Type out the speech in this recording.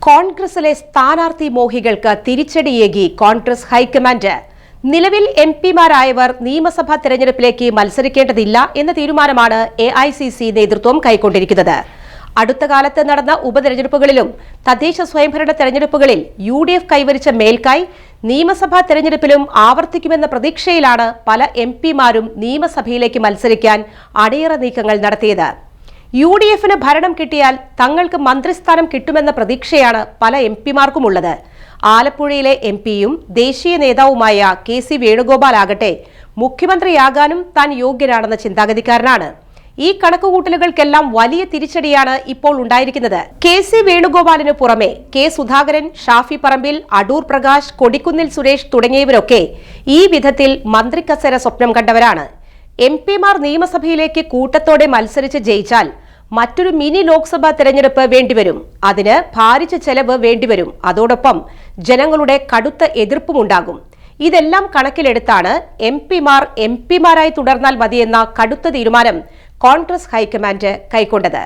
കോൺഗ്രസിലെ സ്ഥാനാർത്ഥി മോഹികൾക്ക് തിരിച്ചടിയേകി കോൺഗ്രസ് ഹൈക്കമാൻഡ്. നിലവിൽ എംപിമാരായവർ നിയമസഭാ തെരഞ്ഞെടുപ്പിലേക്ക് മത്സരിക്കേണ്ടതില്ല എന്ന തീരുമാനമാണ് AICC നേതൃത്വം കൈക്കൊണ്ടിരിക്കുന്നത്. അടുത്ത കാലത്ത് നടന്ന ഉപതെരഞ്ഞെടുപ്പുകളിലും തദ്ദേശ സ്വയംഭരണ തെരഞ്ഞെടുപ്പുകളിൽ UDF കൈവരിച്ച മേൽക്കൈ നിയമസഭാ തെരഞ്ഞെടുപ്പിലും ആവർത്തിക്കുമെന്ന പ്രതീക്ഷയിലാണ് പല എംപിമാരും നിയമസഭയിലേക്ക് മത്സരിക്കാൻ അണിയറ നീക്കങ്ങൾ നടത്തിയത്. UDFന് ഭരണം കിട്ടിയാൽ തങ്ങൾക്ക് മന്ത്രിസ്ഥാനം കിട്ടുമെന്ന പ്രതീക്ഷയാണ് പല എംപിമാർക്കുമുള്ളത്. ആലപ്പുഴയിലെ എംപിയും ദേശീയ നേതാവുമായ KC വേണുഗോപാൽ ആകട്ടെ മുഖ്യമന്ത്രിയാകാനും താൻ യോഗ്യനാണെന്ന ചിന്താഗതിക്കാരനാണ്. ഈ കണക്കുകൂട്ടലുകൾക്കെല്ലാം വലിയ തിരിച്ചടിയാണ് ഇപ്പോൾ ഉണ്ടായിരിക്കുന്നത്. KC വേണുഗോപാലിന് പുറമെ K സുധാകരൻ, ഷാഫി പറമ്പിൽ, അടൂർ പ്രകാശ്, കൊടിക്കുന്നിൽ സുരേഷ് തുടങ്ങിയവരൊക്കെ ഈ വിധത്തിൽ മന്ത്രിക്കസേര സ്വപ്നം കണ്ടവരാണ്. എംപിമാർ നിയമസഭയിലേക്ക് കൂട്ടത്തോടെ മത്സരിച്ച് ജയിച്ചാൽ മറ്റൊരു മിനി ലോക്സഭാ തെരഞ്ഞെടുപ്പ് വേണ്ടിവരും. അതിന് ഭാരിച്ച ചെലവ് വേണ്ടിവരും. അതോടൊപ്പം ജനങ്ങളുടെ കടുത്ത എതിർപ്പുമുണ്ടാകും. ഇതെല്ലാം കണക്കിലെടുത്താണ് എംപിമാരായി തുടർന്നാൽ മതിയെന്ന കടുത്ത തീരുമാനം കോൺഗ്രസ് ഹൈക്കമാൻഡ് കൈക്കൊണ്ടത്.